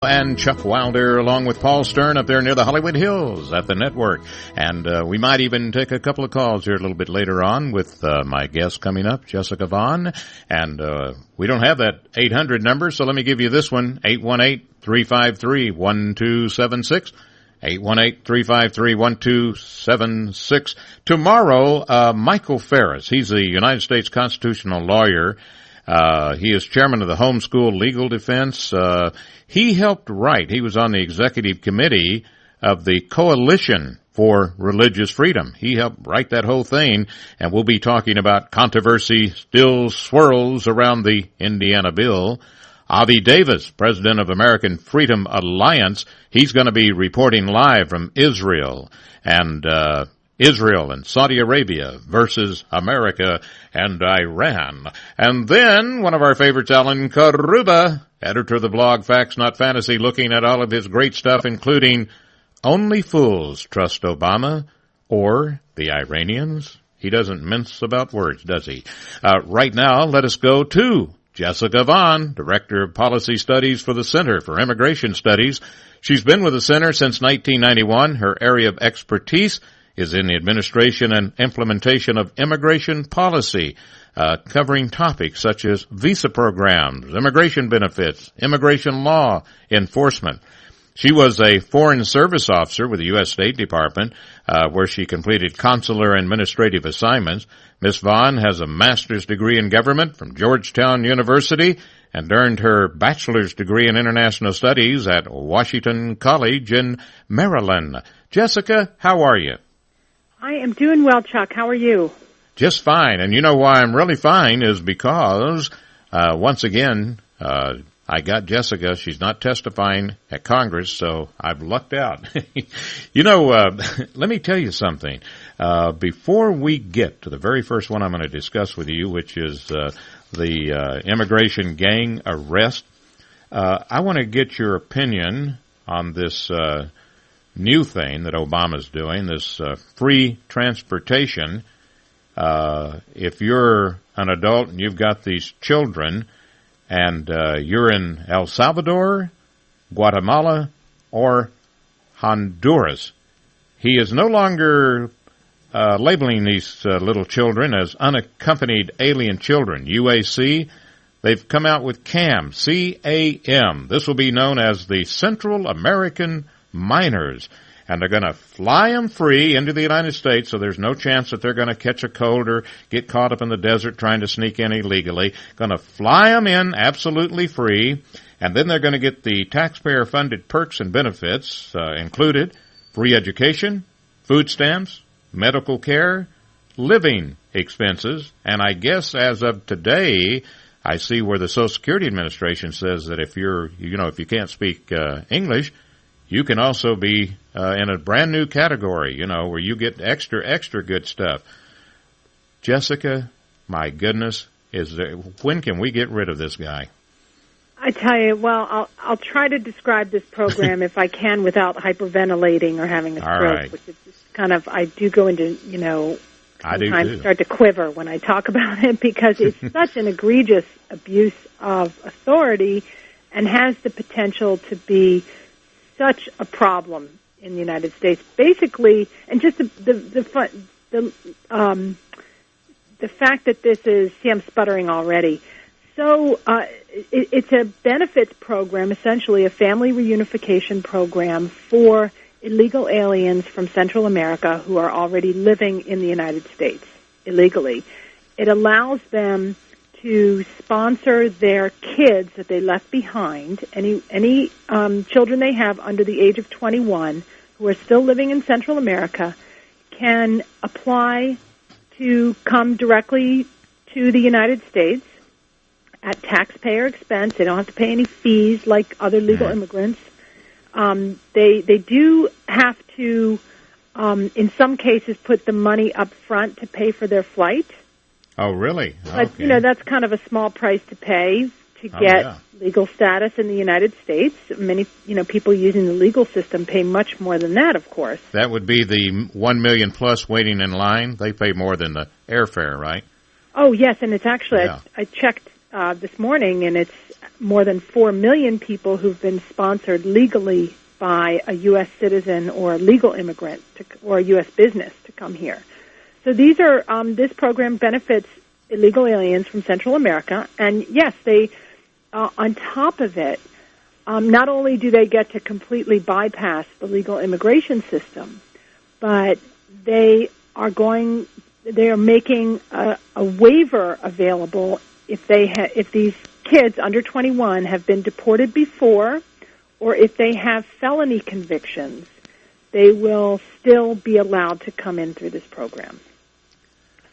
And Chuck Wilder along with Paul Stern up there near the Hollywood Hills at the network. And we might even take a couple of calls here a little bit later on with my guest coming up, Jessica Vaughn. And we don't have that 800 number, so let me give you this one, 818-353-1276. 818-353-1276. Tomorrow, Michael Ferris, he's a United States constitutional lawyer. He is chairman of the Homeschool Legal Defense. He helped write, he was on the executive committee of the Coalition for Religious Freedom. He helped write that whole thing, and we'll be talking about controversy still swirls around the Indiana bill. Avi Davis, president of American Freedom Alliance, he's going to be reporting live from Israel. And Israel and Saudi Arabia versus America and Iran. And then one of our favorites, Alan Karuba, editor of the blog Facts Not Fantasy, looking at all of his great stuff, including Only Fools Trust Obama or the Iranians. He doesn't mince about words, does he? Right now, let us go to Jessica Vaughn, Director of Policy Studies for the Center for Immigration Studies. She's been with the Center since 1991. Her area of expertise is in the administration and implementation of immigration policy, covering topics such as visa programs, immigration benefits, immigration law enforcement. She was a foreign service officer with the U.S. State Department, where she completed consular and administrative assignments. Ms. Vaughn has a master's degree in government from Georgetown University and earned her bachelor's degree in international studies at Washington College in Maryland. Jessica, how are you? I am doing well, Chuck. How are you? Just fine. And you know why I'm really fine is because, once again, I got Jessica. She's not testifying at Congress, so I've lucked out. You know, let me tell you something. Before we get to the very first one I'm going to discuss with you, which is the immigration gang arrest, I want to get your opinion on this new thing that Obama's doing, this free transportation. If you're an adult and you've got these children and you're in El Salvador, Guatemala, or Honduras, he is no longer labeling these little children as unaccompanied alien children. UAC, they've come out with CAM, C-A-M. This will be known as the Central American Minors, and they're going to fly them free into the United States, so there's no chance that they're going to catch a cold or get caught up in the desert trying to sneak in illegally. Going to fly them in absolutely free, and then they're going to get the taxpayer-funded perks and benefits included: free education, food stamps, medical care, living expenses, and I guess as of today, I see where the Social Security Administration says that if if you can't speak English, you can also be in a brand new category, where you get extra good stuff. Jessica, my goodness, when can we get rid of this guy? I tell you, well, I'll try to describe this program if I can without hyperventilating or having a stroke, right. Which is just kind of, I do go into, sometimes start to quiver when I talk about it because it's such an egregious abuse of authority and has the potential to be such a problem in the United States, basically, and just the fact that this is, see, I'm sputtering already. So it's a benefits program, essentially a family reunification program for illegal aliens from Central America who are already living in the United States illegally. It allows them to sponsor their kids that they left behind, any children they have under the age of 21 who are still living in Central America can apply to come directly to the United States at taxpayer expense. They don't have to pay any fees like other legal immigrants. They do have to, in some cases, put the money up front to pay for their flight. Oh, really? But, okay. That's kind of a small price to pay to get legal status in the United States. Many, people using the legal system pay much more than that, of course. That would be the 1 million plus waiting in line. They pay more than the airfare, right? Oh, yes, and it's actually, I checked this morning, and it's more than 4 million people who've been sponsored legally by a U.S. citizen or a legal immigrant or a U.S. business to come here. So these are this program benefits illegal aliens from Central America, and yes, they on top of it, not only do they get to completely bypass the legal immigration system, but they are making a waiver available if these kids under 21 have been deported before, or if they have felony convictions, they will still be allowed to come in through this program.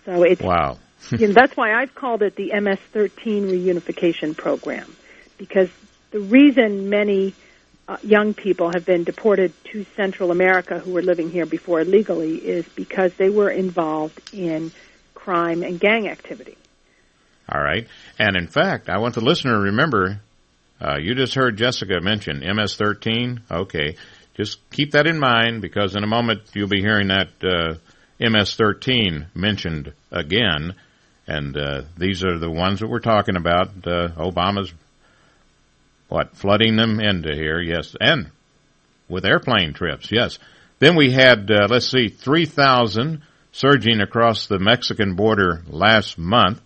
So it's wow. That's why I've called it the MS-13 reunification program, because the reason many young people have been deported to Central America who were living here before illegally is because they were involved in crime and gang activity. All right. And in fact, I want the listener to remember, you just heard Jessica mention MS-13. Okay. Just keep that in mind, because in a moment you'll be hearing that MS-13 mentioned again. And these are the ones that we're talking about. Obama's, flooding them into here, yes. And with airplane trips, yes. Then we had, 3,000 surging across the Mexican border last month.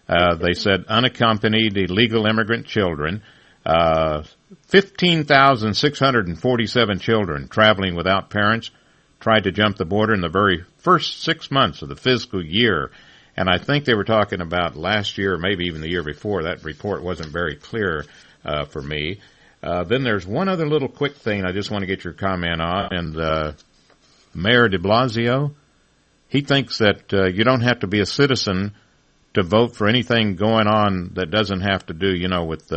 They said unaccompanied illegal immigrant children. 15,647 children traveling without parents tried to jump the border in the very first 6 months of the fiscal year. And I think they were talking about last year, or maybe even the year before. That report wasn't very clear for me. Then there's one other little quick thing I just want to get your comment on. And Mayor de Blasio, he thinks that you don't have to be a citizen to vote for anything going on that doesn't have to do, with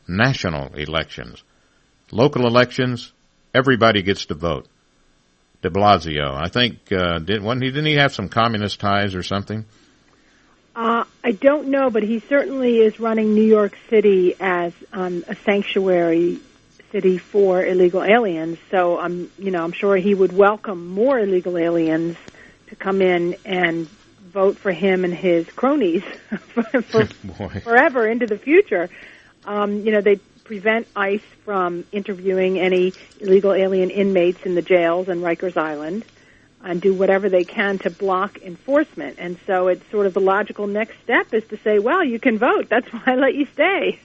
national elections. Local elections, everybody gets to vote. De Blasio, I think, didn't he have some communist ties or something? I don't know, but he certainly is running New York City as a sanctuary city for illegal aliens. So I'm sure he would welcome more illegal aliens to come in and vote for him and his cronies for forever into the future. They prevent ICE from interviewing any illegal alien inmates in the jails in Rikers Island, and do whatever they can to block enforcement. And so it's sort of the logical next step is to say, well, you can vote. That's why I let you stay.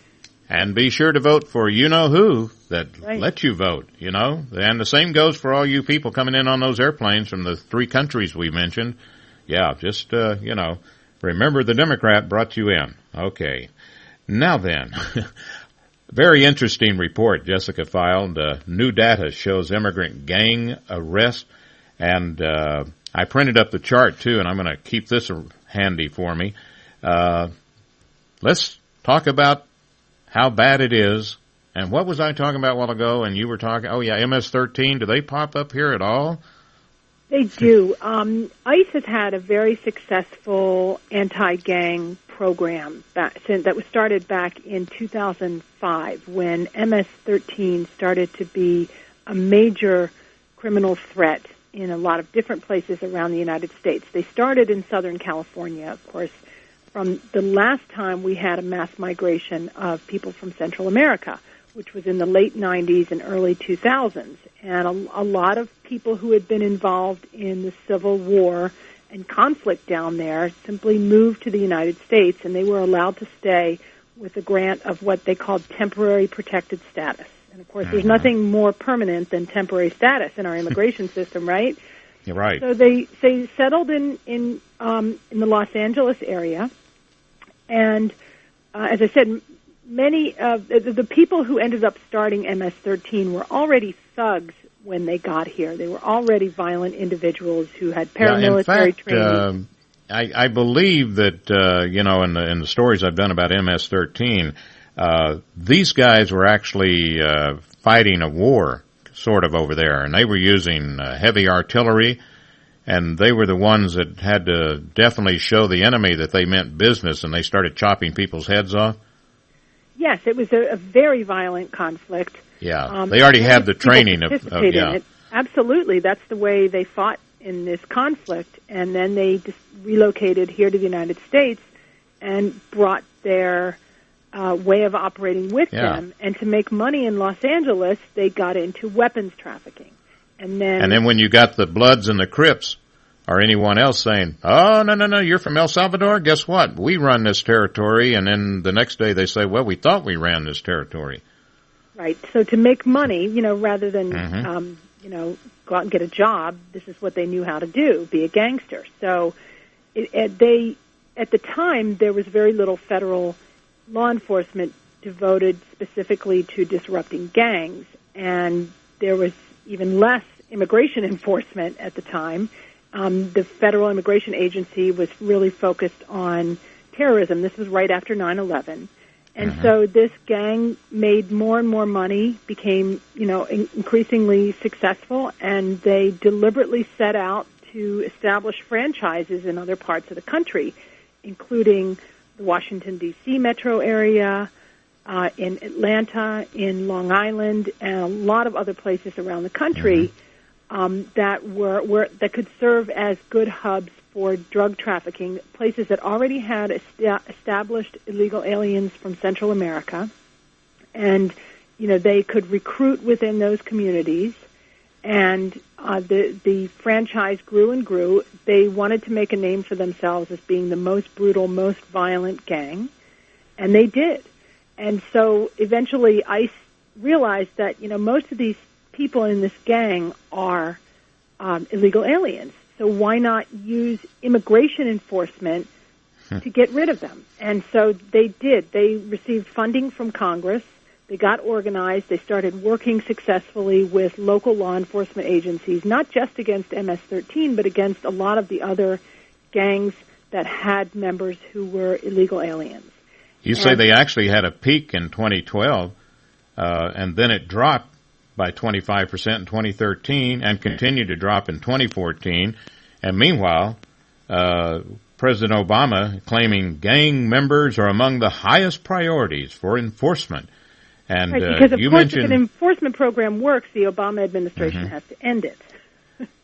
And be sure to vote for you-know-who that let you vote, And the same goes for all you people coming in on those airplanes from the 3 countries we mentioned. Yeah, just, remember the Democrat brought you in. Okay. Now then, very interesting report Jessica filed. New data shows immigrant gang arrest. And I printed up the chart, too, and I'm going to keep this handy for me. Let's talk about how bad it is. And what was I talking about a while ago? And you were talking, MS-13. Do they pop up here at all? They do. ICE has had a very successful anti-gang program that was started back in 2005 when MS-13 started to be a major criminal threat in a lot of different places around the United States. They started in Southern California, of course, from the last time we had a mass migration of people from Central America, which was in the late 90s and early 2000s. And a lot of people who had been involved in the Civil War and conflict down there simply moved to the United States, and they were allowed to stay with a grant of what they called temporary protected status. And, of course, there's nothing more permanent than temporary status in our immigration system, right? You're right. So they settled in the Los Angeles area. And, as I said, many of the people who ended up starting MS-13 were already thugs when they got here. They were already violent individuals who had paramilitary training. I believe that, in the stories I've done about MS-13, these guys were actually fighting a war sort of over there, and they were using heavy artillery, and they were the ones that had to definitely show the enemy that they meant business, and they started chopping people's heads off. Yes, it was a very violent conflict. Yeah, they already had the training of in it. Absolutely, that's the way they fought in this conflict, and then they just relocated here to the United States and brought their way of operating with them. And to make money in Los Angeles, they got into weapons trafficking. And then when you got the Bloods and the Crips or anyone else saying, oh, no, you're from El Salvador? Guess what? We run this territory. And then the next day they say, well, we thought we ran this territory. Right. So to make money, rather than, go out and get a job, this is what they knew how to do, be a gangster. So at the time, there was very little federal law enforcement devoted specifically to disrupting gangs. And there was even less immigration enforcement at the time. The Federal Immigration Agency was really focused on terrorism. This was right after 9/11. And so this gang made more and more money, became, increasingly successful, and they deliberately set out to establish franchises in other parts of the country, including the Washington, D.C. metro area, in Atlanta, in Long Island, and a lot of other places around the country that could serve as good hubs for drug trafficking, places that already had established illegal aliens from Central America, and they could recruit within those communities. And the franchise grew and grew. They wanted to make a name for themselves as being the most brutal, most violent gang, and they did. And so eventually ICE realized that, most of these people in this gang are illegal aliens. So why not use immigration enforcement to get rid of them? And so they did. They received funding from Congress. They got organized. They started working successfully with local law enforcement agencies, not just against MS-13, but against a lot of the other gangs that had members who were illegal aliens. You say they actually had a peak in 2012, and then it dropped by 25% in 2013 and continued to drop in 2014. And meanwhile, President Obama claiming gang members are among the highest priorities for enforcement. And right, because, of course, if an enforcement program works, the Obama administration has to end it.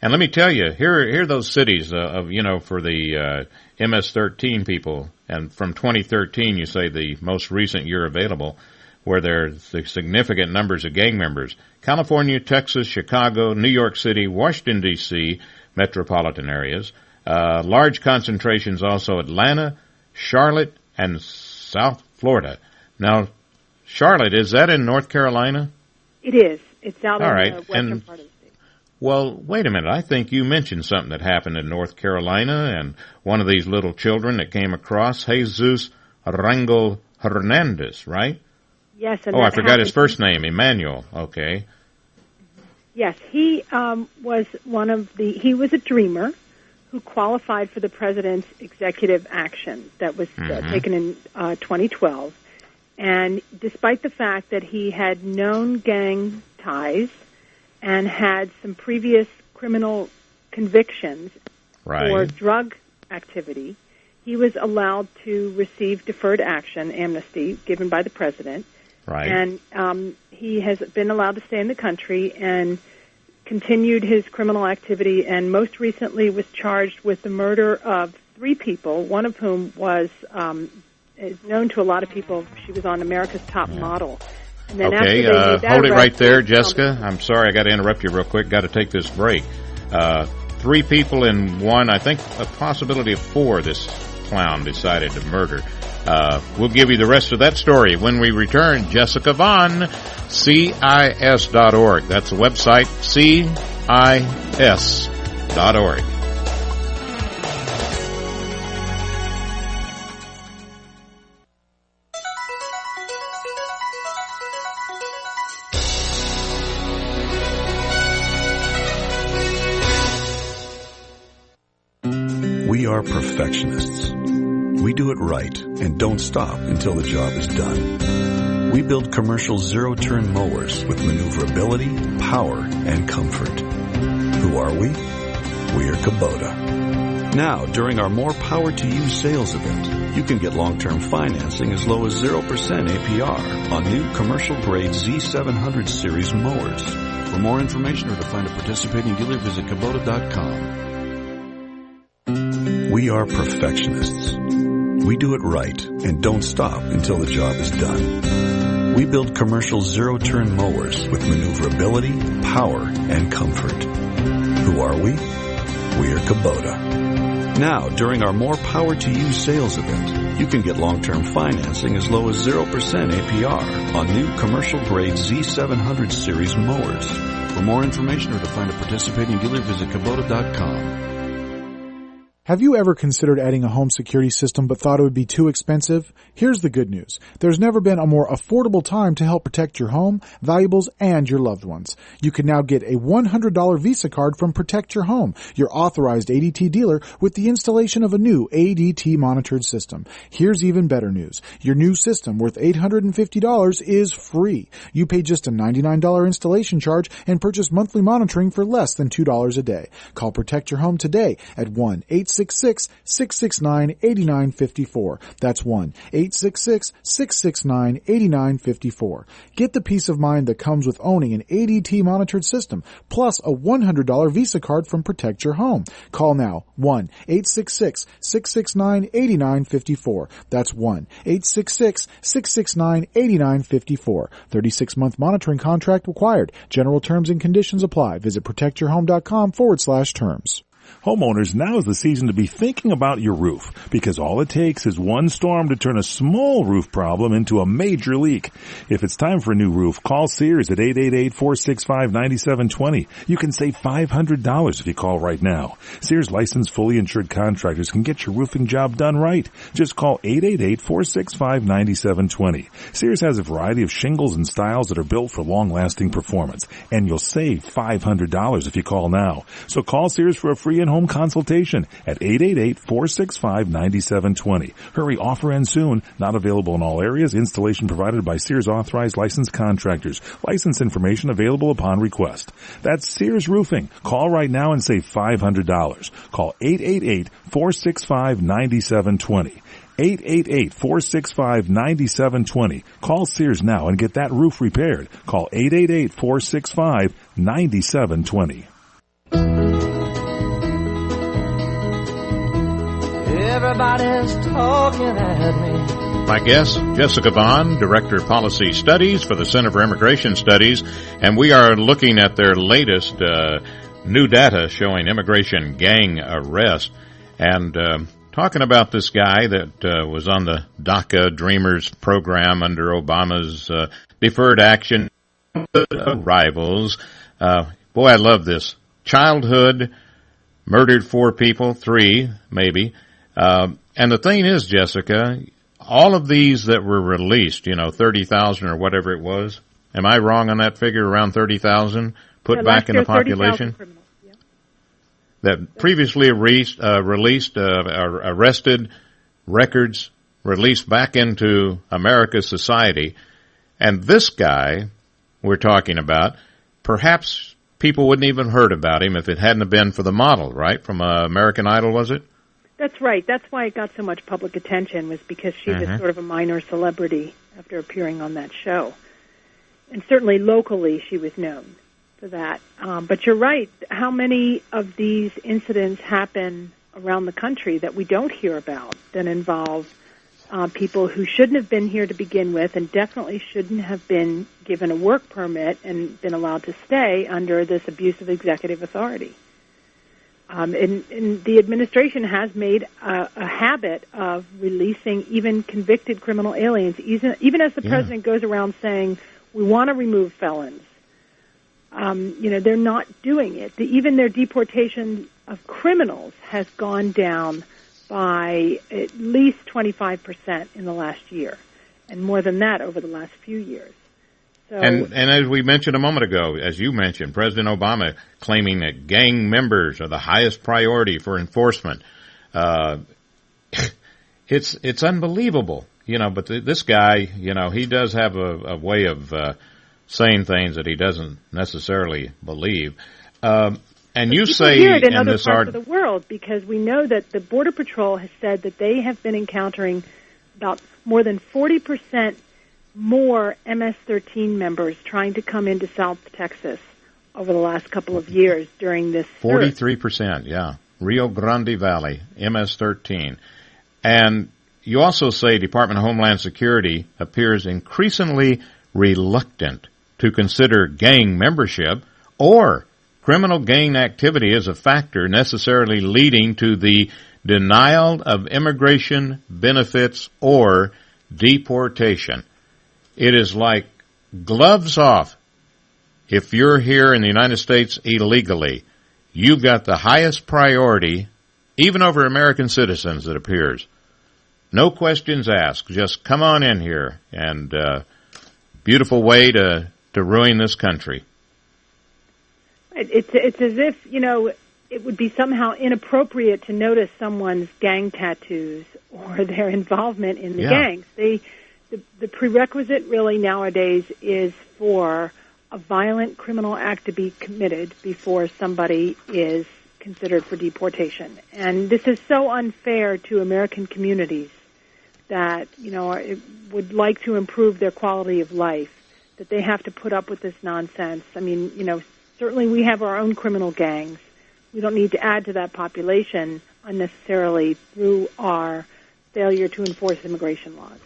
And let me tell you, here are those cities for the MS-13 people. And from 2013, you say the most recent year available, where there's significant numbers of gang members. California, Texas, Chicago, New York City, Washington, D.C., metropolitan areas. Large concentrations also Atlanta, Charlotte, and South Florida. Now, Charlotte, is that in North Carolina? It is. It's out in the western part of the state. Well, wait a minute. I think you mentioned something that happened in North Carolina, and one of these little children that came across, Jesus Rangel Hernandez, right? Yes. And I forgot his first name, Emmanuel. Okay. Yes, he was he was a dreamer who qualified for the president's executive action that was taken in 2012. And despite the fact that he had known gang ties and had some previous criminal convictions for drug activity, he was allowed to receive deferred action, amnesty, given by the president. Right. And he has been allowed to stay in the country and continued his criminal activity, and most recently was charged with the murder of 3 people, one of whom was is known to a lot of people. She was on America's Top Model. And then okay, hold it right there, Jessica. I'm sorry, I got to interrupt you real quick. Got to take this break. 3 people in one, I think a possibility of 4 this clown decided to murder. We'll give you the rest of that story when we return. Jessica Vaughn, CIS.org. That's the website, CIS.org. We are perfectionists. We do it right and don't stop until the job is done. We build commercial zero-turn mowers with maneuverability, power, and comfort. Who are we? We are Kubota. Now, during our More Power to You sales event, you can get long-term financing as low as 0% APR on new commercial-grade Z700 series mowers. For more information or to find a participating dealer, visit Kubota.com. We are perfectionists. We do it right and don't stop until the job is done. We build commercial zero-turn mowers with maneuverability, power, and comfort. Who are we? We are Kubota. Now, during our More Power to You sales event, you can get long-term financing as low as 0% APR on new commercial-grade Z700 series mowers. For more information or to find a participating dealer, visit Kubota.com. Have you ever considered adding a home security system but thought it would be too expensive? Here's the good news. There's never been a more affordable time to help protect your home, valuables, and your loved ones. You can now get a $100 Visa card from Protect Your Home, your authorized ADT dealer, with the installation of a new ADT monitored system. Here's even better news. Your new system, worth $850, is free. You pay just a $99 installation charge and purchase monthly monitoring for less than $2 a day. Call Protect Your Home today at 1-866-669-8954. That's 1-866-669-8954. Get the peace of mind that comes with owning an ADT monitored system, plus a $100 Visa card from Protect Your Home. Call now, 1-866-669-8954. That's 1-866-669-8954. 36-month monitoring contract required. General terms and conditions apply. Visit protectyourhome.com/terms. Homeowners, now is the season to be thinking about your roof, because all it takes is one storm to turn a small roof problem into a major leak. If it's time for a new roof, call Sears at 888-465-9720. You can save $500 if you call right now. Sears licensed, fully insured contractors can get your roofing job done right. Just call 888-465-9720. Sears has a variety of shingles and styles that are built for long-lasting performance, and you'll save $500 if you call now. So call Sears for a free in-home consultation at 888-465-9720. Hurry, offer ends soon. Not available in all areas. Installation provided by Sears authorized licensed contractors. License information available upon request. That's Sears Roofing. Call right now and save $500. Call 888-465-9720. 888-465-9720. Call Sears now and get that roof repaired. Call 888-465-9720. Everybody's talking at me. My guest, Jessica Vaughn, Director of Policy Studies for the Center for Immigration Studies, and we are looking at their latest new data showing immigration gang arrest, and talking about this guy that was on the DACA Dreamers program under Obama's Deferred Action Arrivals. Boy, I love this. Childhood, murdered 4 people, 3 maybe. And the thing is, Jessica, all of these that were released, 30,000 or whatever it was, am I wrong on that figure, around 30,000 put back in the population? Yeah. That previously released, arrested, records released back into America's society. And this guy we're talking about, perhaps people wouldn't even heard about him if it hadn't been for the model, right? From American Idol, was it? That's right. That's why it got so much public attention, was because she was sort of a minor celebrity after appearing on that show. And certainly locally she was known for that. But you're right. How many of these incidents happen around the country that we don't hear about, that involve people who shouldn't have been here to begin with and definitely shouldn't have been given a work permit and been allowed to stay under this abuse of executive authority? And the administration has made a habit of releasing even convicted criminal aliens, even as the president goes around saying, we want to remove felons. They're not doing it. Even their deportation of criminals has gone down by at least 25% in the last year, and more than that over the last few years. So, and as we mentioned a moment ago, as you mentioned, President Obama claiming that gang members are the highest priority for enforcement. It's unbelievable, but this guy, he does have a way of saying things that he doesn't necessarily believe. And you say hear it in other this parts of the world, because we know that the Border Patrol has said that they have been encountering about more than 40% more MS-13 members trying to come into South Texas over the last couple of years during this 43%, yeah. Rio Grande Valley, MS-13. And, you also say Department of Homeland Security appears increasingly reluctant to consider gang membership or criminal gang activity as a factor necessarily leading to the denial of immigration benefits or deportation. It is like gloves off. If you're here in the United States illegally, you've got the highest priority, even over American citizens, it appears. No questions asked. Just come on in here, and beautiful way to ruin this country. It's as if, it would be somehow inappropriate to notice someone's gang tattoos or their involvement in the gangs. The prerequisite really nowadays is for a violent criminal act to be committed before somebody is considered for deportation. And this is so unfair to American communities that, would like to improve their quality of life, that they have to put up with this nonsense. I mean, certainly we have our own criminal gangs. We don't need to add to that population unnecessarily through our failure to enforce immigration laws.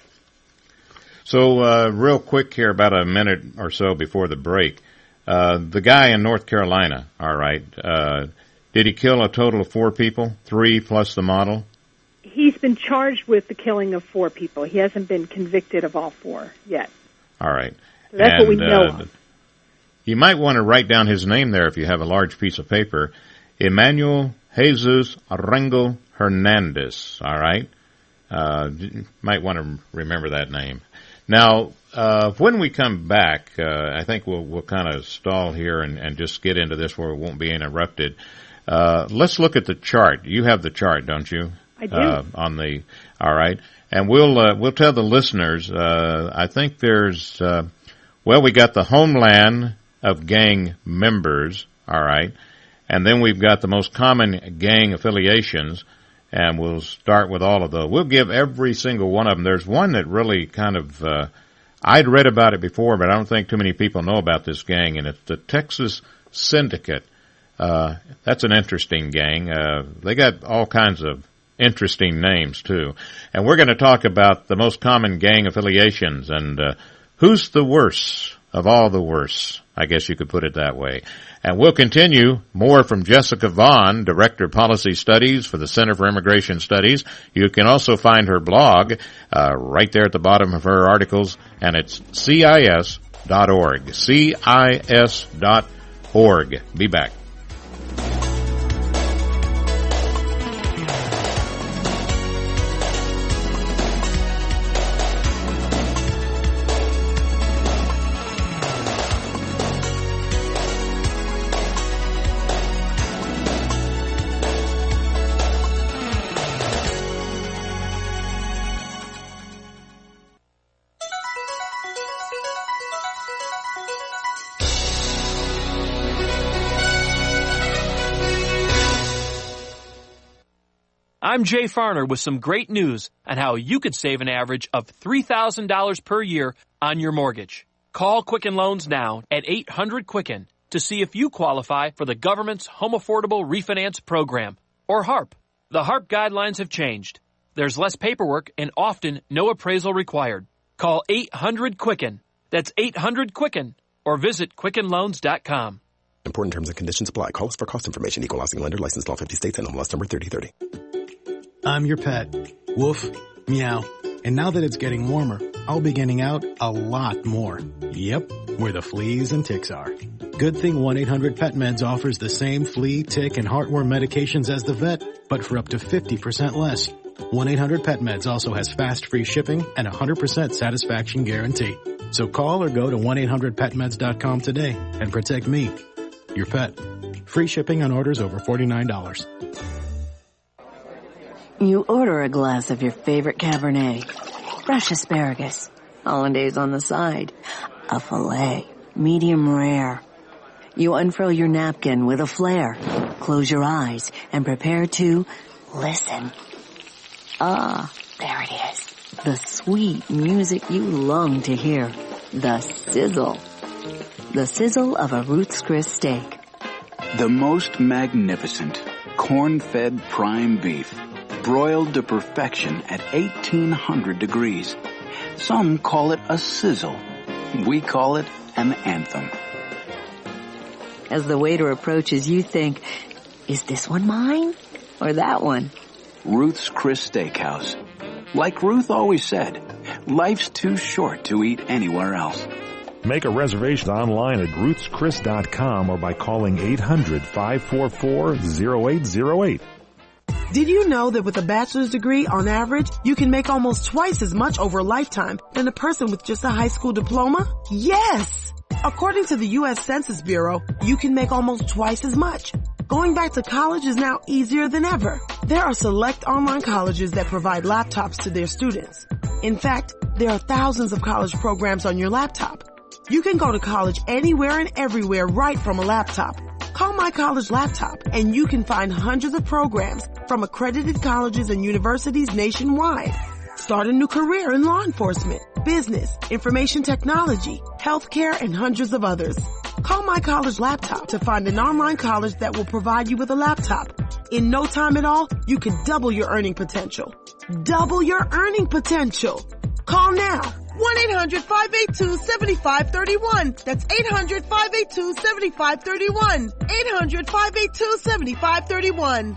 So, real quick here, about a minute or so before the break, the guy in North Carolina, all right, did he kill a total of 4 people, 3 plus the model? He's been charged with the killing of 4 people. He hasn't been convicted of all 4 yet. All right. So that's what we know of. You might want to write down his name there if you have a large piece of paper. Emmanuel Jesus Arango Hernandez, all right? Might want to remember that name. Now, when we come back, I think we'll kind of stall here and just get into this where it won't be interrupted. Let's look at the chart. You have the chart, don't you? I do. All right. And we'll tell the listeners, I think there's, we got the homeland of gang members, all right, and then we've got the most common gang affiliations, and we'll start with all of those. We'll give every single one of them. There's one that really kind of, I'd read about it before, but I don't think too many people know about this gang, and it's the Texas Syndicate. That's an interesting gang. They got all kinds of interesting names, too. And we're going to talk about the most common gang affiliations and who's the worst of all the worst, I guess you could put it that way. And we'll continue more from Jessica Vaughn, Director of Policy Studies for the Center for Immigration Studies. You can also find her blog right there at the bottom of her articles, and it's CIS.org. CIS.org. Be back. I'm Jay Farner with some great news on how you could save an average of $3,000 per year on your mortgage. Call Quicken Loans now at 800-QUICKEN to see if you qualify for the government's Home Affordable Refinance Program, or HARP. The HARP guidelines have changed. There's less paperwork and often no appraisal required. Call 800-QUICKEN. That's 800-QUICKEN, or visit QuickenLoans.com. Important terms and conditions apply. Call us for cost information. Equal housing lender. Licensed in all 50 states and MLS number 3030. I'm your pet. Woof, meow. And now that it's getting warmer, I'll be getting out a lot more. Yep, where the fleas and ticks are. Good thing 1-800-PET-MEDS offers the same flea, tick, and heartworm medications as the vet, but for up to 50% less. 1-800-PET-MEDS also has fast free shipping and 100% satisfaction guarantee. So call or go to 1-800-PETMEDS.com today and protect me, your pet. Free shipping on orders over $49. You order a glass of your favorite Cabernet, fresh asparagus, hollandaise on the side, a filet, medium rare. You unfurl your napkin with a flair, close your eyes, and prepare to listen. Ah, there it is. The sweet music you long to hear. The sizzle. The sizzle of a Ruth's Chris steak. The most magnificent corn-fed prime beef. broiled to perfection at 1800 degrees. Some call it a sizzle. We call it an anthem. As the waiter approaches, you think, is this one mine or that one? Ruth's Chris Steakhouse. Like Ruth always said, life's too short to eat anywhere else. Make a reservation online at ruthschris.com or by calling 800-544-0808. Did you know that with a bachelor's degree, on average, you can make almost twice as much over a lifetime than a person with just a high school diploma? Yes! According to the U.S. Census Bureau, you can make almost twice as much. Going back to college is now easier than ever. There are select online colleges that provide laptops to their students. In fact, there are thousands of college programs on your laptop. You can go to college anywhere and everywhere right from a laptop. Call My College Laptop and you can find hundreds of programs from accredited colleges and universities nationwide. Start a new career in law enforcement, business, information technology, healthcare, and hundreds of others. Call My College Laptop to find an online college that will provide you with a laptop. In no time at all, you can double your earning potential. Double your earning potential. Call now. 1-800-582-7531. That's 800-582-7531. 800-582-7531.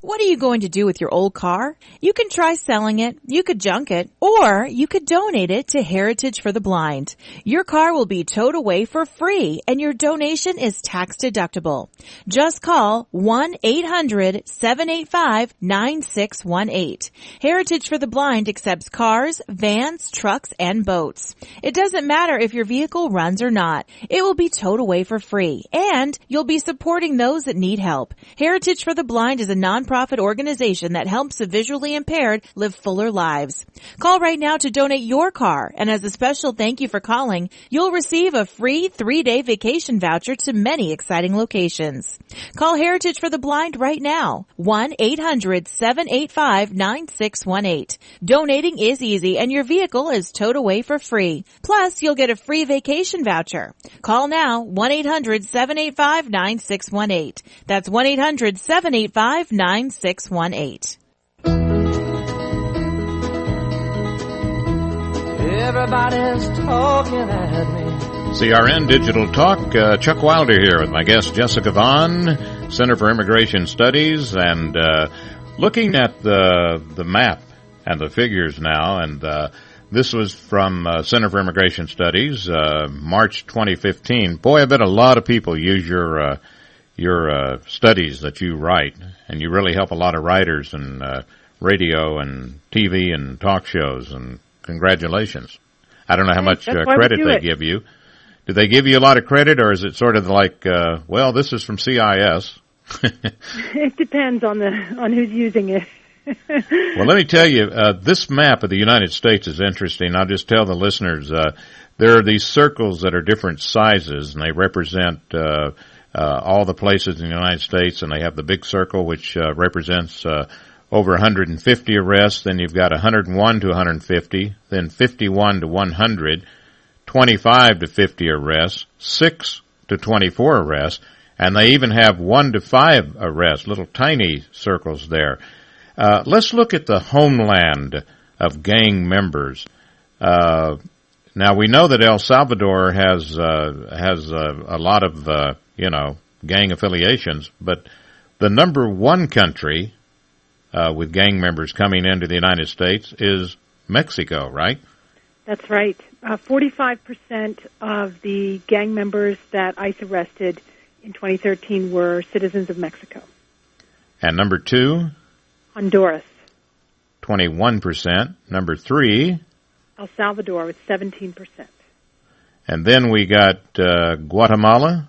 What are you going to do with your old car? You can try selling it, you could junk it, or you could donate it to Heritage for the Blind. Your car will be towed away for free and your donation is tax deductible. Just call 1-800-785-9618. Heritage for the Blind accepts cars, vans, trucks, and boats. It doesn't matter if your vehicle runs or not. It will be towed away for free and you'll be supporting those that need help. Heritage for the Blind is a nonprofit organization that helps the visually impaired live fuller lives. Call right now to donate your car, and as a special thank you for calling, you'll receive a free 3-day vacation voucher to many exciting locations. Call Heritage for the Blind right now, 1-800-785-9618. Donating is easy and your vehicle is towed away for free. Plus, you'll get a free vacation voucher. Call now, 1-800-785-9618. That's 1-800-785-9618. 9618. Everybody's talking at me. CRN Digital Talk, Chuck Wilder here with my guest Jessica Vaughn, Center for Immigration Studies, and looking at the map and the figures now, and this was from Center for Immigration Studies, March 2015. Boy, I bet a lot of people use your studies that you write, and you really help a lot of writers in radio and TV and talk shows, and congratulations. I don't know how much credit they give you. Do they give you a lot of credit, or is it sort of like, well, this is from CIS? It depends on who's using it. Well, let me tell you, this map of the United States is interesting. I'll just tell the listeners, there are these circles that are different sizes, and they represent all the places in the United States, and they have the big circle, which represents over 150 arrests. Then you've got 101 to 150, then 51 to 100, 25 to 50 arrests, 6 to 24 arrests, and they even have 1 to 5 arrests, little tiny circles there. Let's look at the homeland of gang members. Now we know that El Salvador has a lot of gang affiliations, but the number one country with gang members coming into the United States is Mexico, right? That's right. 45% of the gang members that ICE arrested in 2013 were citizens of Mexico. And number two? Honduras. 21%. Number three? El Salvador with 17%. And then we got Guatemala?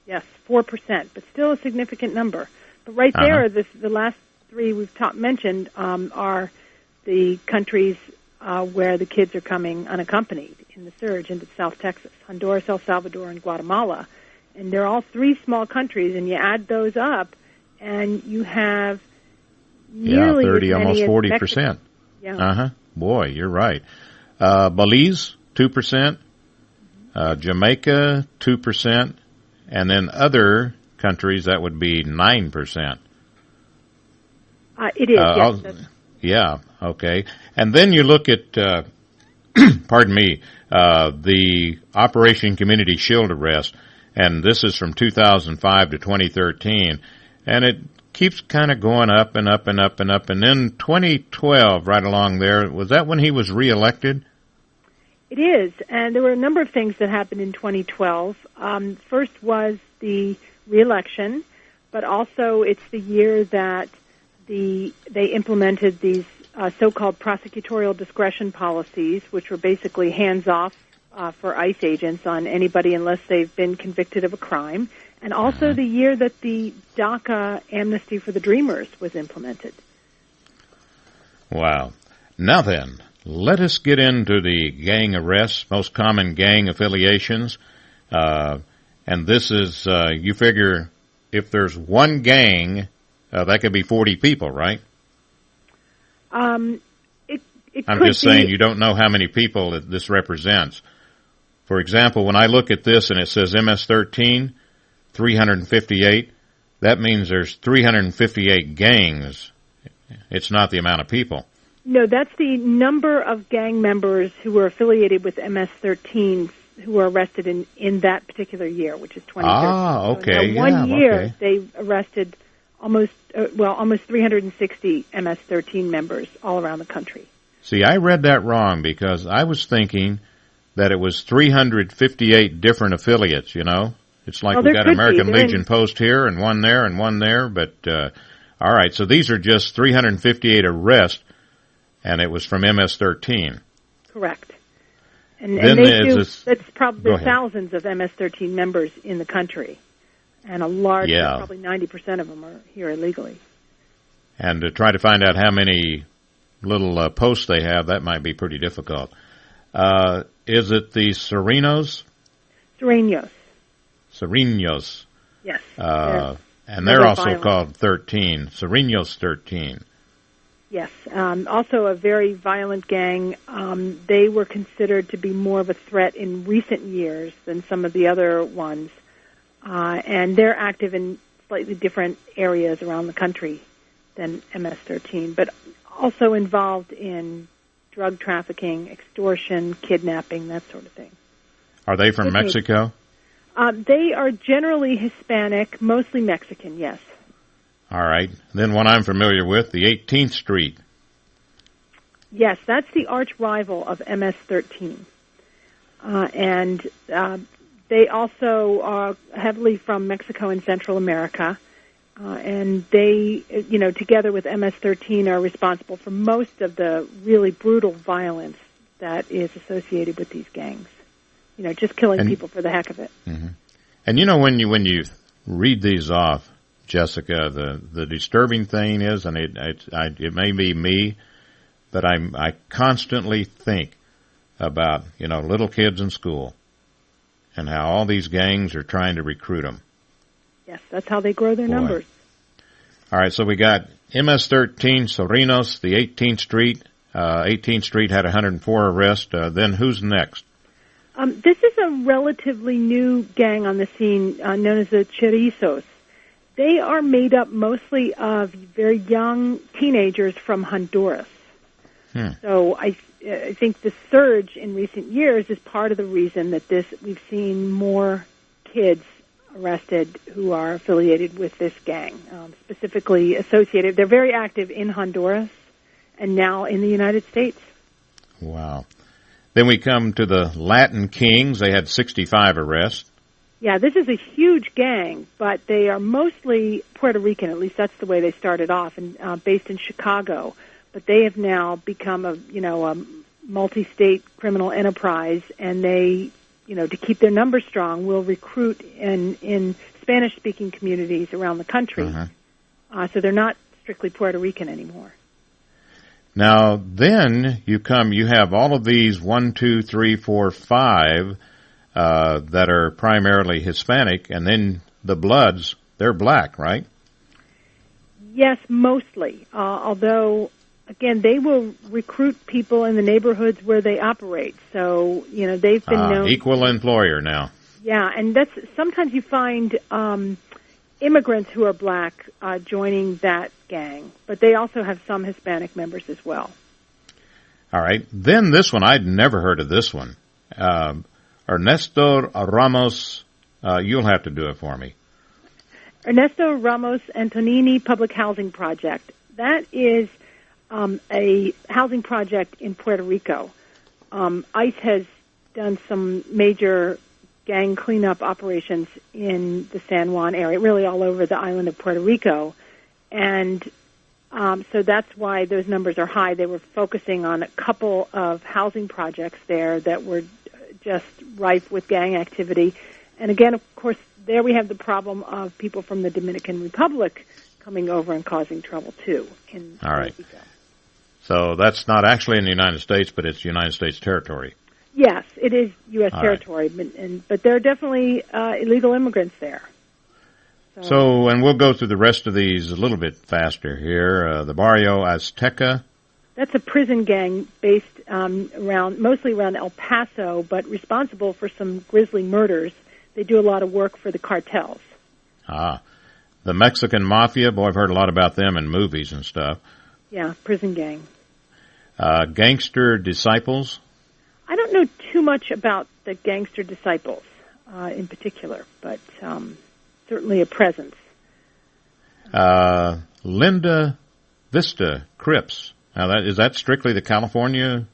Yes, 4%, but still a significant number. But right there, the last three we've mentioned are the countries where the kids are coming unaccompanied in the surge into South Texas: Honduras, El Salvador, and Guatemala. And they're all three small countries, and you add those up, and you have nearly 30, as many almost 40%. Mexico. Yeah. Boy, you're right. Belize, 2%. Jamaica, 2%. And then other countries, that would be 9%. It is, yes. Yeah, okay. And then you look at, pardon me, the Operation Community Shield Arrest, and this is from 2005 to 2013, and it keeps kind of going up and up and up and up, and then 2012, right along there, was that when he was reelected? It is, and there were a number of things that happened in 2012. First was the reelection, but also it's the year that they implemented these so-called prosecutorial discretion policies, which were basically hands-off for ICE agents on anybody unless they've been convicted of a crime, and also the year that the DACA amnesty for the Dreamers was implemented. Wow. Now then, let us get into the gang arrests, most common gang affiliations. And this is, you figure, if there's one gang, that could be 40 people, right? I'm just saying you don't know how many people that this represents. For example, when I look at this and it says MS-13, 358, that means there's 358 gangs. It's not the amount of people. No, that's the number of gang members who were affiliated with MS-13 who were arrested in that particular year, which is 2013. Ah, okay. So one year, they arrested almost 360 MS-13 members all around the country. See, I read that wrong because I was thinking that it was 358 different affiliates, you know? It's like we got American Legion Post here and one there, but all right, so these are just 358 arrests, and it was from MS-13. Correct. And that's probably thousands of MS-13 members in the country, and a large, probably 90% of them are here illegally. And to try to find out how many little posts they have, that might be pretty difficult. Is it the Serenos? Serenos. Yes. And they're also called 13. Serenos 13. Yes. Also a very violent gang. They were considered to be more of a threat in recent years than some of the other ones. And they're active in slightly different areas around the country than MS-13, but also involved in drug trafficking, extortion, kidnapping, that sort of thing. Are they from Mexico? They are generally Hispanic, mostly Mexican, yes. All right. Then one I'm familiar with, the 18th Street. Yes, that's the arch rival of MS-13. And they also are heavily from Mexico and Central America. And they, together with MS-13, are responsible for most of the really brutal violence that is associated with these gangs. Just killing people for the heck of it. Mm-hmm. And when you read these off, Jessica, the disturbing thing is, and it may be me, but I constantly think about little kids in school and how all these gangs are trying to recruit them. Yes, that's how they grow their numbers. All right, so we got MS-13, Serenos, the 18th Street. 18th Street had 104 arrests. Then who's next? This is a relatively new gang on the scene known as the Chorizos. They are made up mostly of very young teenagers from Honduras. So I think the surge in recent years is part of the reason that we've seen more kids arrested who are affiliated with this gang, specifically associated. They're very active in Honduras and now in the United States. Wow. Then we come to the Latin Kings. They had 65 arrests. Yeah, this is a huge gang, but they are mostly Puerto Rican. At least that's the way they started off, and based in Chicago. But they have now become a multi-state criminal enterprise, and they, to keep their numbers strong, will recruit in Spanish-speaking communities around the country. So they're not strictly Puerto Rican anymore. Now, then you have all of these 1, 2, 3, 4, 5 that are primarily Hispanic, and then the Bloods, they're black, right? Yes, mostly. Although, again, they will recruit people in the neighborhoods where they operate. So, they've been known. Equal employer now. Yeah, and sometimes you find immigrants who are black joining that gang, but they also have some Hispanic members as well. All right. Then this one, I'd never heard of this one. Ernesto Ramos, you'll have to do it for me. Ernesto Ramos Antonini Public Housing Project. That is a housing project in Puerto Rico. ICE has done some major gang cleanup operations in the San Juan area, really all over the island of Puerto Rico. And so that's why those numbers are high. They were focusing on a couple of housing projects there that were just rife with gang activity. And again, of course, there we have the problem of people from the Dominican Republic coming over and causing trouble, too. All right. So that's not actually in the United States, but it's United States territory. Yes, it is U.S. All territory, but there are definitely illegal immigrants there. So, and we'll go through the rest of these a little bit faster here. The Barrio Azteca. That's a prison gang based mostly around El Paso, but responsible for some grisly murders. They do a lot of work for the cartels. The Mexican Mafia. Boy, I've heard a lot about them in movies and stuff. Yeah, prison gang. Gangster Disciples. I don't know too much about the Gangster Disciples in particular, but certainly a presence. Linda Vista Crips. Now, is that strictly the California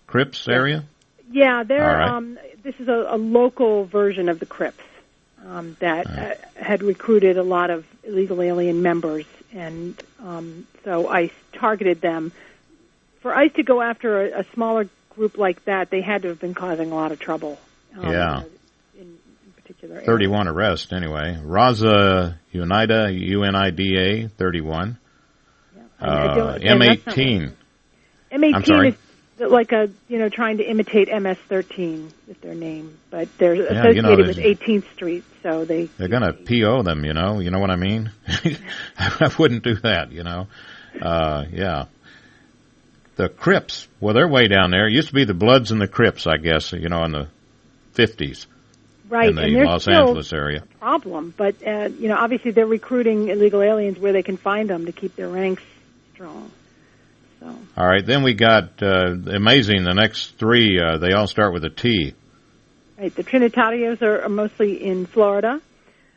Crips area? Yeah, they're. This is a local version of the Crips that had recruited a lot of illegal alien members, and so ICE targeted them. For ICE to go after a smaller group like that, they had to have been causing a lot of trouble. In particular areas. 31 arrests, anyway. Raza Unida, 31. M18. M18 is like trying to imitate MS-13 with their name, but they're associated with 18th Street, so they're going to PO them, you know what I mean? I wouldn't do that, yeah. The Crips, well, they're way down there. It used to be the Bloods and the Crips, I guess, in the 50s. Right, in the and Los Angeles area. Problem, but obviously they're recruiting illegal aliens where they can find them to keep their ranks strong. So. All right, then we got amazing. The next three, they all start with a T. Right, the Trinitarios are mostly in Florida.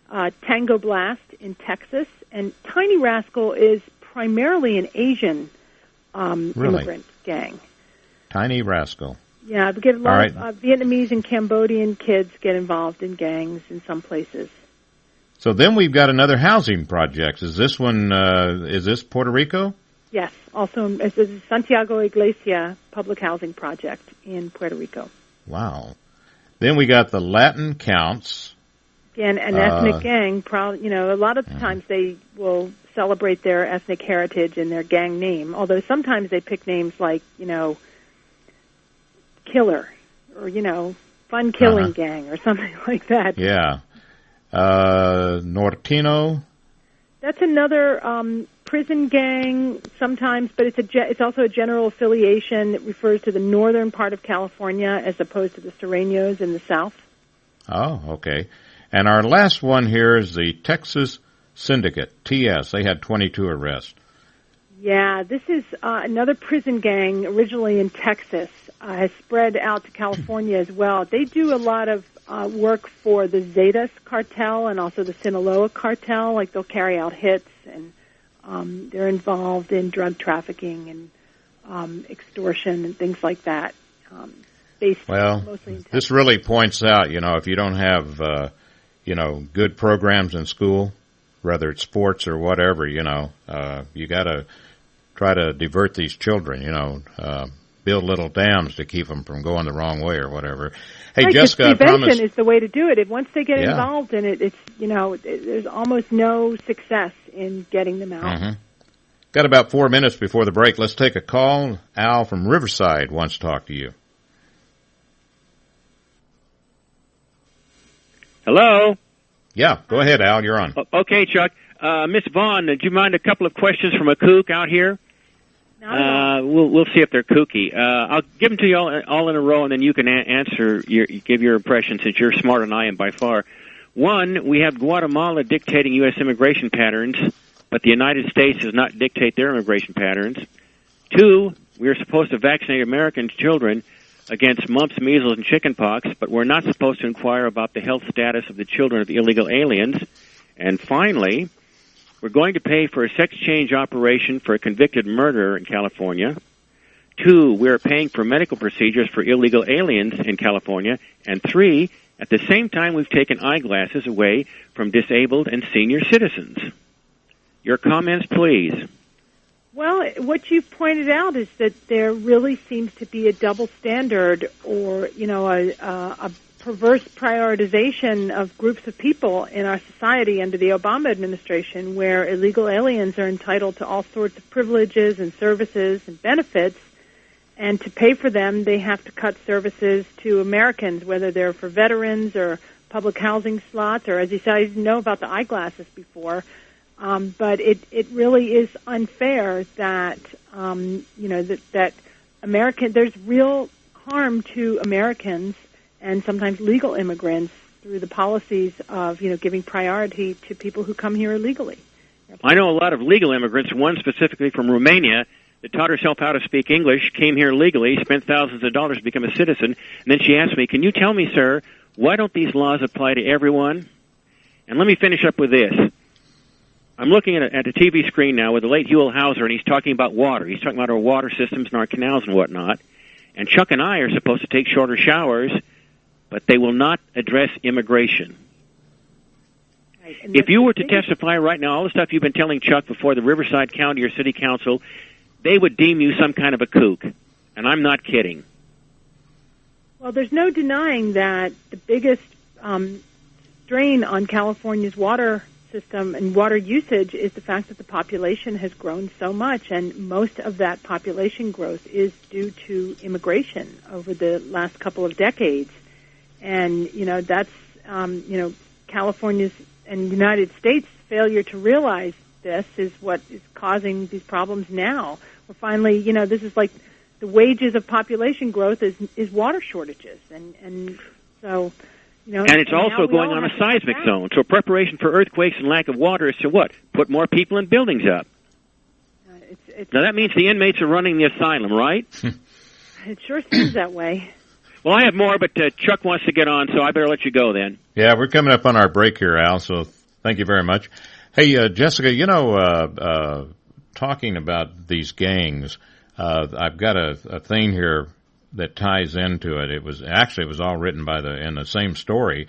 Tango Blast in Texas, and Tiny Rascal is primarily an Asian immigrant gang. Tiny Rascal. Yeah, we get a lot of Vietnamese and Cambodian kids get involved in gangs in some places. So then we've got another housing project. Is this one, is this Puerto Rico? Yes, also it's the Santiago Iglesia Public Housing Project in Puerto Rico. Wow. Then we got the Latin Counts. Again, an ethnic gang. A lot of times they will celebrate their ethnic heritage and their gang name, although sometimes they pick names like, Killer or, Fun Killing Gang or something like that. Yeah. Nortino. That's another prison gang sometimes, but it's also a general affiliation that refers to the northern part of California as opposed to the Sureños in the south. Oh, okay. And our last one here is the Texas Syndicate, TS. They had 22 arrests. Yeah, this is another prison gang originally in Texas, has spread out to California as well. They do a lot of work for the Zetas cartel and also the Sinaloa cartel. Like they'll carry out hits, and they're involved in drug trafficking and extortion and things like that. Mostly in Texas. This really points out, if you don't have, good programs in school, whether it's sports or whatever, you got to try to divert these children, build little dams to keep them from going the wrong way or whatever. Hey, right, Jessica, I prevention promise. is the way to do it. Once they get involved in it, there's almost no success in getting them out. Mm-hmm. Got about 4 minutes before the break. Let's take a call. Al from Riverside wants to talk to you. Hello? Yeah, go ahead, Al. You're on. Okay, Chuck. Miss Vaughn, do you mind a couple of questions from a kook out here? We'll see if they're kooky. I'll give them to you all in a row, and then you can give your impression since you're smarter than I am by far. One, we have Guatemala dictating U.S. immigration patterns, but the United States does not dictate their immigration patterns. Two, we are supposed to vaccinate American children against mumps, measles, and chickenpox, but we're not supposed to inquire about the health status of the children of the illegal aliens. And finally, we're going to pay for a sex change operation for a convicted murderer in California. Two, we're paying for medical procedures for illegal aliens in California. And three, at the same time, we've taken eyeglasses away from disabled and senior citizens. Your comments, please. Well, what you've pointed out is that there really seems to be a double standard, or, a perverse prioritization of groups of people in our society under the Obama administration, where illegal aliens are entitled to all sorts of privileges and services and benefits, and to pay for them, they have to cut services to Americans, whether they're for veterans or public housing slots, or, as you said, I didn't know about the eyeglasses before. But it really is unfair that, that there's real harm to Americans and sometimes legal immigrants through the policies of, giving priority to people who come here illegally. I know a lot of legal immigrants, one specifically from Romania, that taught herself how to speak English, came here legally, spent thousands of dollars to become a citizen, and then she asked me, "Can you tell me, sir, why don't these laws apply to everyone?" And let me finish up with this. I'm looking at a TV screen now with the late Huell Hauser, and he's talking about water. He's talking about our water systems and our canals and whatnot. And Chuck and I are supposed to take shorter showers, but they will not address immigration. Right. If you were to testify right now, all the stuff you've been telling Chuck before the Riverside County or City Council, they would deem you some kind of a kook. And I'm not kidding. Well, there's no denying that the biggest strain on California's water system and water usage is the fact that the population has grown so much, and most of that population growth is due to immigration over the last couple of decades. And, that's, California's and United States' failure to realize this is what is causing these problems now. We're finally, this is like the wages of population growth is water shortages. And so... and it's also going on a seismic zone. So preparation for earthquakes and lack of water is to what? Put more people in buildings up. Now that means the inmates are running the asylum, right? It sure seems that way. Well, I have more, but Chuck wants to get on, so I better let you go then. Yeah, we're coming up on our break here, Al, so thank you very much. Hey, Jessica, talking about these gangs, I've got a thing here that ties into it. It was all written in the same story.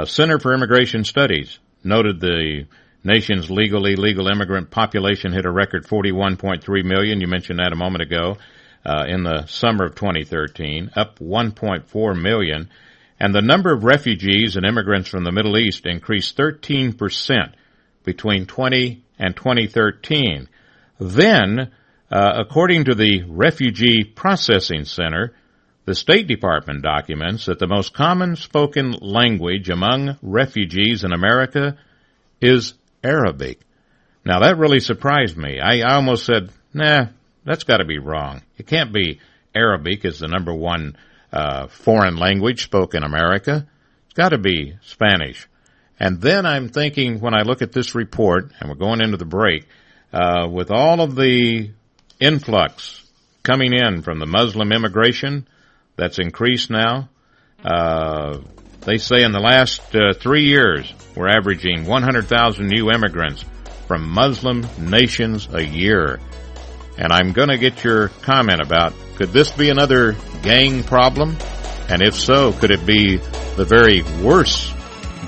Center for Immigration Studies noted the nation's illegal immigrant population hit a record 41.3 million. You mentioned that a moment ago, in the summer of 2013, up 1.4 million. And the number of refugees and immigrants from the Middle East increased 13% between 20 and 2013. Then, according to the Refugee Processing Center, the State Department documents that the most common spoken language among refugees in America is Arabic. Now, that really surprised me. I almost said, nah, that's got to be wrong. It can't be Arabic as the number one foreign language spoken in America. It's got to be Spanish. And then I'm thinking, when I look at this report, and we're going into the break, with all of the influx coming in from the Muslim immigration that's increased now, they say in the last 3 years we're averaging 100,000 new immigrants from Muslim nations a year. And I'm going to get your comment about, could this be another gang problem? And if so, could it be the very worst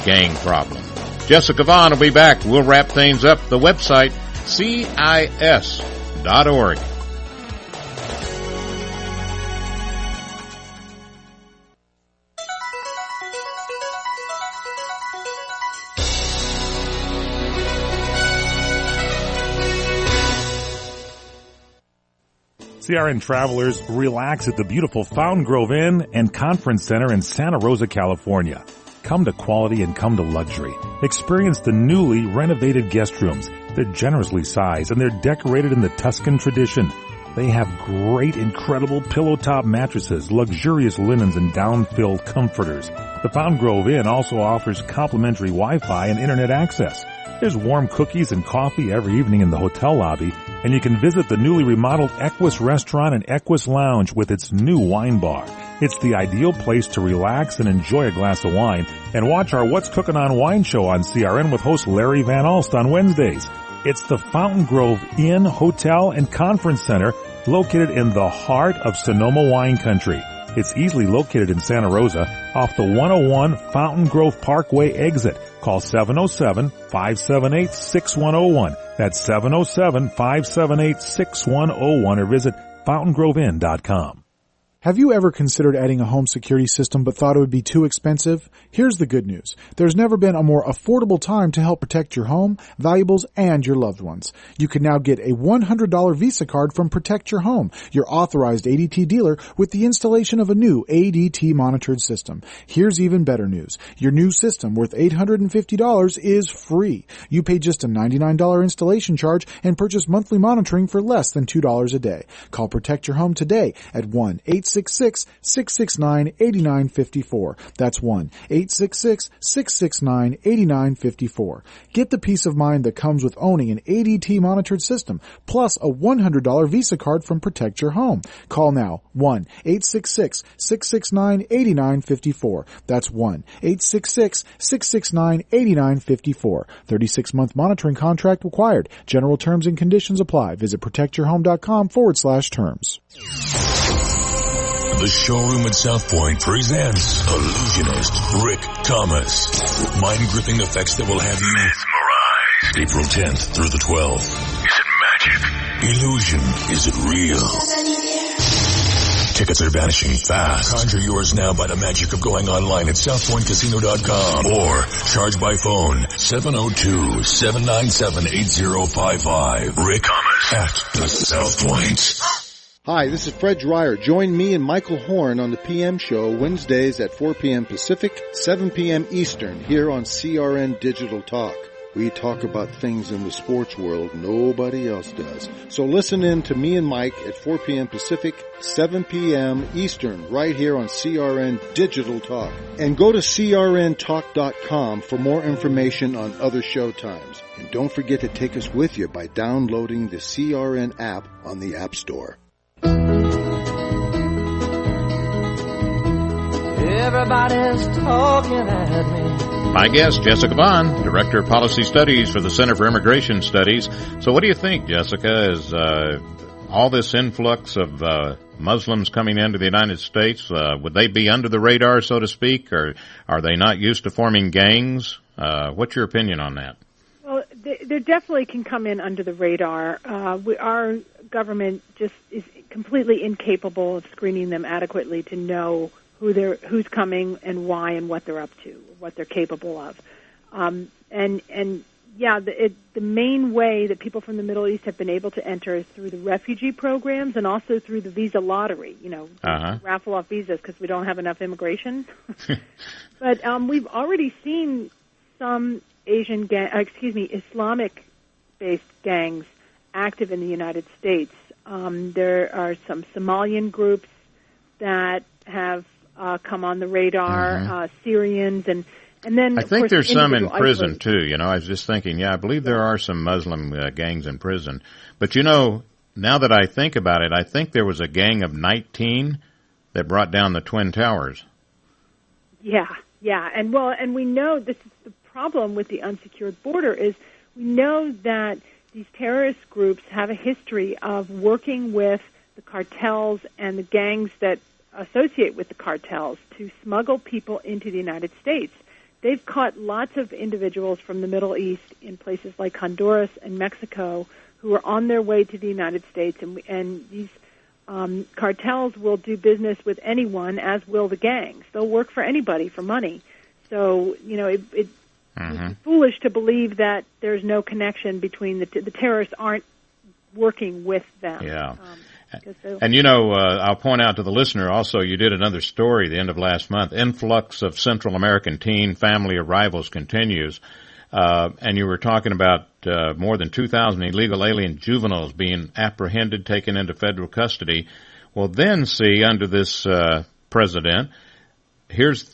gang problem? Jessica Vaughn will be back. We'll wrap things up. The website, CIS.org. CRN travelers, relax at the beautiful Fountain Grove Inn and Conference Center in Santa Rosa, California. Come to quality and come to luxury. Experience the newly renovated guest rooms. They're generously sized and they're decorated in the Tuscan tradition. They have great, incredible pillow top mattresses, luxurious linens, and down-filled comforters. The Fountain Grove Inn also offers complimentary Wi-Fi and internet access. There's warm cookies and coffee every evening in the hotel lobby, and you can visit the newly remodeled Equus Restaurant and Equus Lounge with its new wine bar. It's the ideal place to relax and enjoy a glass of wine and watch our What's Cooking on Wine show on CRN with host Larry Van Alst on Wednesdays. It's the Fountain Grove Inn, Hotel, and Conference Center located in the heart of Sonoma wine country. It's easily located in Santa Rosa off the 101 Fountain Grove Parkway exit. Call 707-578-6101. That's 707-578-6101 or visit fountaingroveinn.com. Have you ever considered adding a home security system but thought it would be too expensive? Here's the good news. There's never been a more affordable time to help protect your home, valuables, and your loved ones. You can now get a $100 Visa card from Protect Your Home, your authorized ADT dealer, with the installation of a new ADT monitored system. Here's even better news. Your new system, worth $850, is free. You pay just a $99 installation charge and purchase monthly monitoring for less than $2 a day. Call Protect Your Home today at 1-866-669-8954. That's 1-866-669-8954. Get the peace of mind that comes with owning an ADT monitored system, plus a $100 Visa card from Protect Your Home. Call now, 1-866-669-8954. That's 1-866-669-8954. 36-month monitoring contract required. General terms and conditions apply. Visit protectyourhome.com/terms. The showroom at South Point presents illusionist Rick Thomas. Mind-gripping effects that will have you mesmerized. April 10th through the 12th. Is it magic? Illusion. Is it real? Tickets are vanishing fast. Conjure yours now by the magic of going online at southpointcasino.com or charge by phone 702-797-8055. Rick Thomas at the South Point. Hi, this is Fred Dreyer. Join me and Michael Horn on the PM show Wednesdays at 4 p.m. Pacific, 7 p.m. Eastern here on CRN Digital Talk. We talk about things in the sports world nobody else does. So listen in to me and Mike at 4 p.m. Pacific, 7 p.m. Eastern right here on CRN Digital Talk. And go to crntalk.com for more information on other show times. And don't forget to take us with you by downloading the CRN app on the App Store. Everybody's talking at me. My guest, Jessica Vaughn, Director of Policy Studies for the Center for Immigration Studies. So what do you think, Jessica, is all this influx of Muslims coming into the United States, would they be under the radar, so to speak, or are they not used to forming gangs? What's your opinion on that? Well, they definitely can come in under the radar. Our government just is completely incapable of screening them adequately to know who's coming and why and what they're up to, what they're capable of. The main way that people from the Middle East have been able to enter is through the refugee programs and also through the visa lottery, raffle off visas because we don't have enough immigration. But we've already seen some Islamic-based gangs active in the United States. There are some Somalian groups that have come on the radar, Syrians, and then I think there's some in prison too. I was just thinking, I believe there are some Muslim gangs in prison. But now that I think about it, I think there was a gang of 19 that brought down the Twin Towers. Yeah, and we know this is the problem with the unsecured border is we know that these terrorist groups have a history of working with the cartels and the gangs that associate with the cartels to smuggle people into the United States. They've caught lots of individuals from the Middle East in places like Honduras and Mexico who are on their way to the United States, and these cartels will do business with anyone, as will the gangs. They'll work for anybody for money. So, it's foolish to believe that there's no connection between the terrorists aren't working with them. Yeah. And, I'll point out to the listener also, you did another story the end of last month. Influx of Central American teen family arrivals continues. And you were talking about more than 2,000 illegal alien juveniles being apprehended, taken into federal custody. Well, then, see, under this president, here's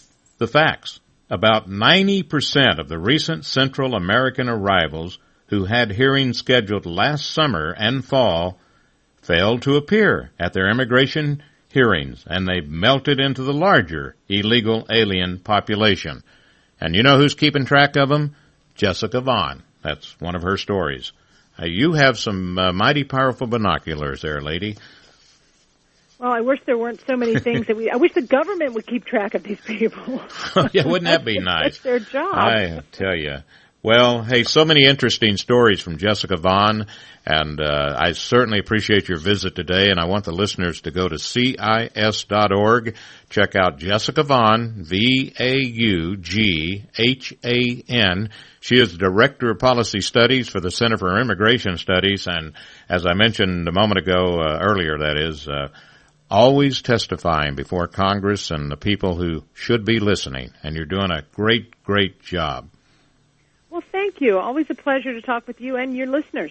the facts. About 90% of the recent Central American arrivals who had hearings scheduled last summer and fall failed to appear at their immigration hearings, and they've melted into the larger illegal alien population. And you know who's keeping track of them? Jessica Vaughn. That's one of her stories. You have some mighty powerful binoculars there, lady. Well, I wish there weren't so many things I wish the government would keep track of these people. Yeah, wouldn't that be nice? That's their job. I tell you. Well, hey, so many interesting stories from Jessica Vaughn, and I certainly appreciate your visit today, and I want the listeners to go to CIS.org, check out Jessica Vaughn, V-A-U-G-H-A-N. She is the Director of Policy Studies for the Center for Immigration Studies, and as I mentioned a moment ago, earlier that is, always testifying before Congress and the people who should be listening, and you're doing a great, great job. Well, thank you. Always a pleasure to talk with you and your listeners.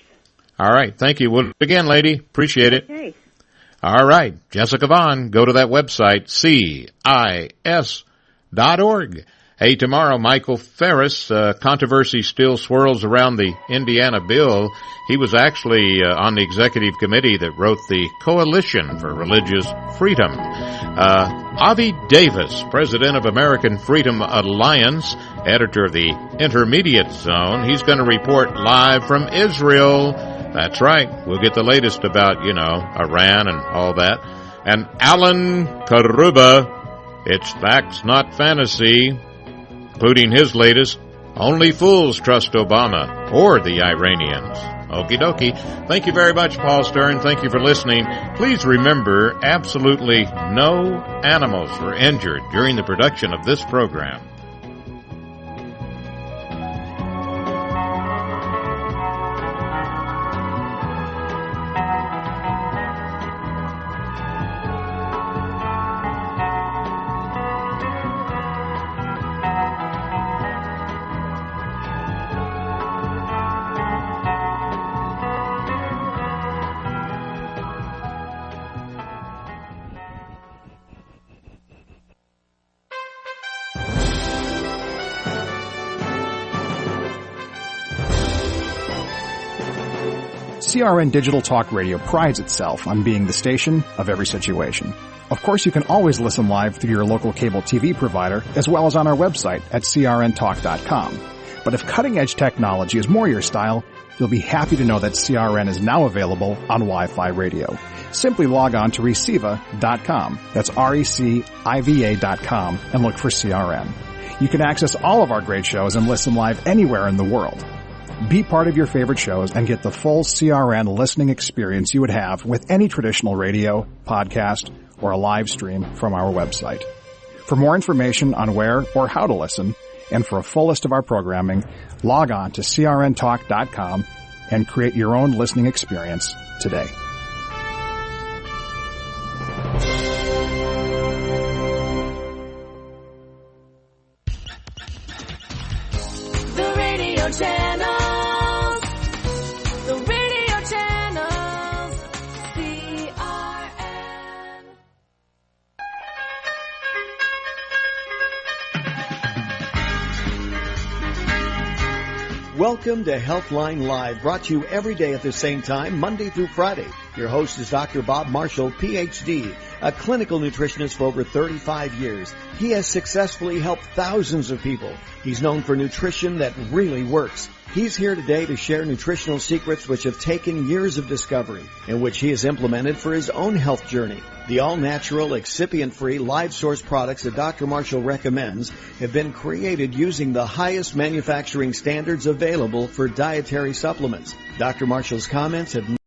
All right. Thank you. Well, again, lady, appreciate it. Okay. All right. Jessica Vaughn, go to that website, CIS.org. Hey, tomorrow, Michael Ferris, controversy still swirls around the Indiana bill. He was actually on the executive committee that wrote the Coalition for Religious Freedom. Avi Davis, president of American Freedom Alliance, editor of the Intermediate Zone, he's going to report live from Israel. That's right. We'll get the latest about, Iran and all that. And Alan Karuba, it's facts, not fantasy, including his latest, Only Fools Trust Obama or the Iranians. Okie dokie. Thank you very much, Paul Stern. Thank you for listening. Please remember, absolutely no animals were injured during the production of this program. CRN Digital Talk Radio prides itself on being the station of every situation. Of course, you can always listen live through your local cable TV provider, as well as on our website at crntalk.com. But if cutting-edge technology is more your style, you'll be happy to know that CRN is now available on Wi-Fi radio. Simply log on to Reciva.com. That's RECIVA.com and look for CRN. You can access all of our great shows and listen live anywhere in the world. Be part of your favorite shows and get the full CRN listening experience you would have with any traditional radio, podcast, or a live stream from our website. For more information on where or how to listen, and for a full list of our programming, log on to crntalk.com and create your own listening experience today. The radio channels. The radio channels. CRN. Welcome to Healthline Live, brought to you every day at the same time, Monday through Friday. Your host is Dr. Bob Marshall, Ph.D., a clinical nutritionist for over 35 years. He has successfully helped thousands of people. He's known for nutrition that really works. He's here today to share nutritional secrets which have taken years of discovery and which he has implemented for his own health journey. The all-natural, excipient-free, live-source products that Dr. Marshall recommends have been created using the highest manufacturing standards available for dietary supplements. Dr. Marshall's comments have